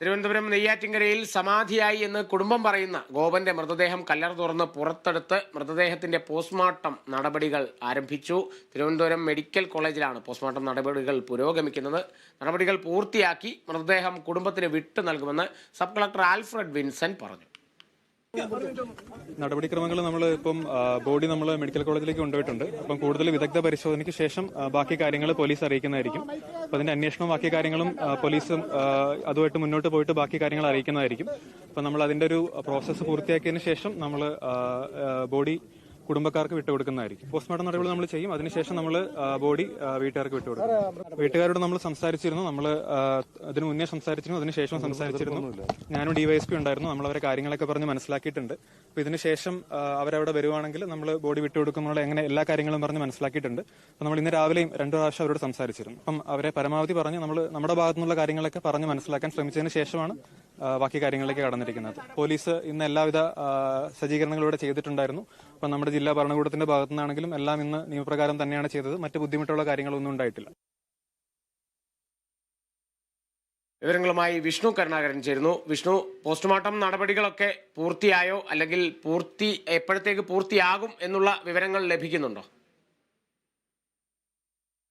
തിരുവനന്തപുരം നെയ്യാറ്റിൻകരയിൽ സമാധിയായി എന്ന് കുടുംബം പറയുന്ന ഗോപന്റെ മൃതദേഹം കല്ലറ തുറന്ന് പുറത്തെടുത്ത് മൃതദേഹത്തിന്റെ പോസ്റ്റ്മോർട്ടം നടപടികൾ ആരംഭിച്ചു. തിരുവനന്തപുരം മെഡിക്കൽ കോളേജിലാണ് പോസ്റ്റ്മോർട്ടം നടപടികൾ പുരോഗമിക്കുന്നത്. നടപടികൾ പൂർത്തിയാക്കി മൃതദേഹം കുടുംബത്തിന് വിട്ടു നൽകുമെന്ന് സബ് കളക്ടർ ആൽഫ്രഡ് വിൻസെന്റ് പറഞ്ഞു. നടപടിക്രമങ്ങൾ നമ്മൾ ഇപ്പം ബോഡി നമ്മൾ മെഡിക്കൽ കോളേജിലേക്ക് കൊണ്ടുപോയിട്ടുണ്ട്. അപ്പം കൂടുതൽ വിദഗ്ധ പരിശോധനയ്ക്ക് ശേഷം ബാക്കി കാര്യങ്ങൾ പോലീസ് അറിയിക്കുന്നതായിരിക്കും. അപ്പം അതിന്റെ അന്വേഷണവും ബാക്കി കാര്യങ്ങളും പോലീസും അതുമായിട്ട് മുന്നോട്ട് പോയിട്ട് ബാക്കി കാര്യങ്ങൾ അറിയിക്കുന്നതായിരിക്കും. അപ്പം നമ്മൾ അതിന്റെ ഒരു പ്രോസസ്സ് പൂർത്തിയാക്കിയതിന് ശേഷം നമ്മൾ ബോഡി കുടുംബക്കാർക്ക് വിട്ടുകൊടുക്കുന്നതായിരിക്കും. പോസ്റ്റ്മോർട്ടം നടപടി നമ്മൾ ചെയ്യും. അതിനുശേഷം നമ്മൾ ബോഡി വീട്ടുകാർക്ക് വിട്ടുകൊടുക്കും. വീട്ടുകാരോട് നമ്മൾ സംസാരിച്ചിരുന്നു. നമ്മൾ അതിന് മുന്നേ സംസാരിച്ചിരുന്നു, അതിനുശേഷം സംസാരിച്ചിരുന്നു. ഞാനും ഡിവൈഎസ്പി ഉണ്ടായിരുന്നു. നമ്മൾ അവരെ കാര്യങ്ങളൊക്കെ പറഞ്ഞ് മനസ്സിലാക്കിയിട്ടുണ്ട്. അപ്പൊ ഇതിനുശേഷം അവരവിടെ വരുവാണെങ്കിൽ നമ്മൾ ബോഡി വിട്ടുകൊടുക്കുമ്പോൾ എങ്ങനെ എല്ലാ കാര്യങ്ങളും പറഞ്ഞ് മനസ്സിലാക്കിയിട്ടുണ്ട്. അപ്പൊ നമ്മൾ ഇന്ന് രാവിലെയും 2 പ്രാവശ്യം അവരോട് സംസാരിച്ചിരുന്നു. അപ്പം അവരെ പരമാവധി പറഞ്ഞ് നമ്മൾ നമ്മുടെ ഭാഗത്തുനിന്നുള്ള കാര്യങ്ങളൊക്കെ പറഞ്ഞ് മനസ്സിലാക്കാൻ ശ്രമിച്ചതിന് ശേഷമാണ് ബാക്കി കാര്യങ്ങളിലേക്ക് കടന്നിരിക്കുന്നത്. പോലീസ് ഇന്ന് എല്ലാവിധ സജ്ജീകരണങ്ങളും ഇവിടെ ചെയ്തിട്ടുണ്ടായിരുന്നു. അപ്പം നമ്മുടെ ജില്ലാ ഭരണകൂടത്തിന്റെ ഭാഗത്തു നിന്നാണെങ്കിലും എല്ലാം ഇന്ന് നിയമപ്രകാരം തന്നെയാണ് ചെയ്തത്. മറ്റ് ബുദ്ധിമുട്ടുള്ള കാര്യങ്ങളൊന്നും ഉണ്ടായിട്ടില്ല. വിവരങ്ങളുമായി വിഷ്ണു കരുണാകരൻ ചേരുന്നു. വിഷ്ണു, പോസ്റ്റ്മോർട്ടം നടപടികളൊക്കെ പൂർത്തിയായോ, അല്ലെങ്കിൽ എപ്പോഴത്തേക്ക് പൂർത്തിയാകും എന്നുള്ള വിവരങ്ങൾ ലഭിക്കുന്നുണ്ടോ?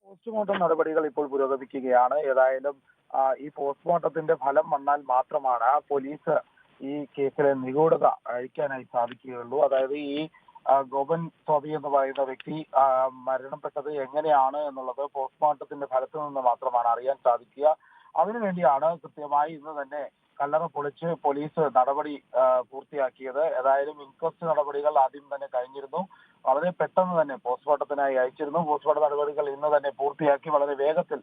പോസ്റ്റ്മോർട്ടം നടപടികൾ ഇപ്പോൾ പുരോഗമിക്കുകയാണ്. ഏതായാലും ഈ പോസ്റ്റ്മോർട്ടത്തിന്റെ ഫലം വന്നാൽ മാത്രമാണ് പോലീസ് ഈ കേസിലെ നിഗൂഢത അഴിക്കാനായി സാധിക്കുകയുള്ളൂ. അതായത് ഈ ഗോപൻ സ്വാമി എന്ന് പറയുന്ന വ്യക്തി മരണപ്പെട്ടത് എങ്ങനെയാണ് എന്നുള്ളത് പോസ്റ്റ്മോർട്ടത്തിന്റെ ഫലത്തിൽ നിന്ന് മാത്രമാണ് അറിയാൻ സാധിക്കുക. അതിനുവേണ്ടിയാണ് കൃത്യമായി ഇന്ന് തന്നെ കല്ലറ പൊളിച്ച് പോലീസ് നടപടി പൂർത്തിയാക്കിയത്. ഏതായാലും ഇൻക്വസ്റ്റ് നടപടികൾ ആദ്യം തന്നെ കഴിഞ്ഞിരുന്നു. വളരെ പെട്ടെന്ന് തന്നെ പോസ്റ്റ്മോർട്ടത്തിനായി അയച്ചിരുന്നു. പോസ്റ്റ്മോർട്ടം നടപടികൾ ഇന്ന് തന്നെ പൂർത്തിയാക്കി വളരെ വേഗത്തിൽ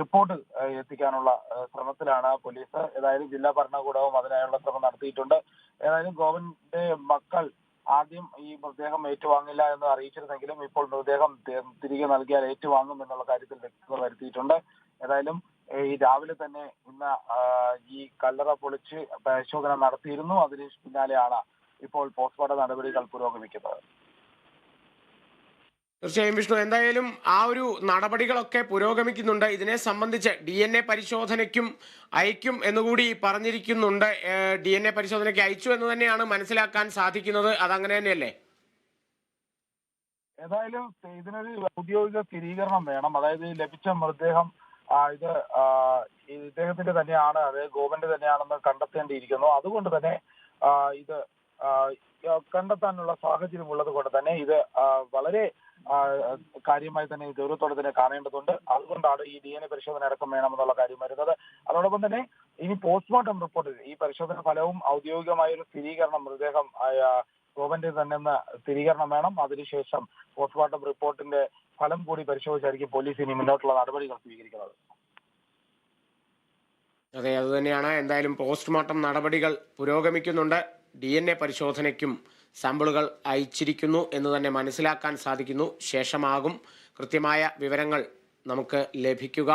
റിപ്പോർട്ട് എത്തിക്കാനുള്ള ശ്രമത്തിലാണ് പോലീസ്. ഏതായാലും ജില്ലാ ഭരണകൂടവും അതിനായുള്ള ശ്രമം നടത്തിയിട്ടുണ്ട്. ഏതായാലും ഗോപന്റെ മക്കൾ ആദ്യം ഈ മൃതദേഹം ഏറ്റുവാങ്ങില്ല എന്ന് അറിയിച്ചിരുന്നെങ്കിലും ഇപ്പോൾ മൃതദേഹം തിരികെ നൽകിയാൽ ഏറ്റുവാങ്ങും എന്നുള്ള കാര്യത്തിൽ വ്യക്തത വരുത്തിയിട്ടുണ്ട്. ഏതായാലും ഈ രാവിലെ തന്നെ ഇന്ന് ഈ കല്ലറ പൊളിച്ച് പരിശോധന നടത്തിയിരുന്നു. അതിന് പിന്നാലെയാണ് ഇപ്പോൾ പോസ്റ്റ്മോർട്ടം നടപടികൾ പുരോഗമിക്കുന്നത്. തീർച്ചയായും വിഷ്ണു, എന്തായാലും ആ ഒരു നടപടികളൊക്കെ പുരോഗമിക്കുന്നുണ്ട്. ഇതിനെ സംബന്ധിച്ച് DNA പരിശോധനയ്ക്കും അയക്കും എന്നുകൂടി പറഞ്ഞിരിക്കുന്നുണ്ട്. DNA പരിശോധനയ്ക്ക് അയച്ചു എന്ന് തന്നെയാണ് മനസ്സിലാക്കാൻ സാധിക്കുന്നത്. അതങ്ങനെ തന്നെയല്ലേ? ഏതായാലും ഇതിനൊരു ഔദ്യോഗിക സ്ഥിരീകരണം വേണം. അതായത് ലഭിച്ച മൃതദേഹം ഇത് ഇദ്ദേഹത്തിന്റെ തന്നെയാണ്, അതായത് ഗോപന്റെ തന്നെയാണെന്ന് കണ്ടെത്തേണ്ടിയിരിക്കുന്നു. അതുകൊണ്ട് തന്നെ ഇത് കണ്ടെത്താനുള്ള സാഹചര്യം ഉള്ളത് കൊണ്ട് തന്നെ ഇത് വളരെ കാര്യമായി തന്നെ ഗൗരവത്തോടെ തന്നെ കാണേണ്ടതുണ്ട്. അതുകൊണ്ടാണ് ഈ DNA പരിശോധന അടക്കം വേണമെന്നുള്ള കാര്യം വരുന്നത്. അതോടൊപ്പം തന്നെ ഇനി പോസ്റ്റ്മോർട്ടം റിപ്പോർട്ടിൽ ഈ പരിശോധന ഫലവും ഔദ്യോഗികമായ ഒരു സ്ഥിരീകരണം മൃതദേഹം ഗോപന്റെ തന്നെ സ്ഥിരീകരണം വേണം. അതിനുശേഷം പോസ്റ്റ്മോർട്ടം റിപ്പോർട്ടിന്റെ ഫലം കൂടി പരിശോധിച്ചായിരിക്കും പോലീസ് ഇനി മുന്നോട്ടുള്ള നടപടികൾ സ്വീകരിക്കുന്നത്. അതെ, അതുതന്നെയാണ്. എന്തായാലും പോസ്റ്റ്മോർട്ടം നടപടികൾ പുരോഗമിക്കുന്നുണ്ട്. DNA പരിശോധനയ്ക്കും സാമ്പിളുകൾ അയച്ചിരിക്കുന്നു എന്ന് തന്നെ മനസ്സിലാക്കാൻ സാധിക്കുന്നു. ശേഷമാകും കൃത്യമായ വിവരങ്ങൾ നമുക്ക് ലഭിക്കുക.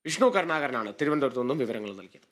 വിഷ്ണു കരുണാകരനാണ് തിരുവനന്തപുരത്തു നിന്നും വിവരങ്ങൾ നൽകിയത്.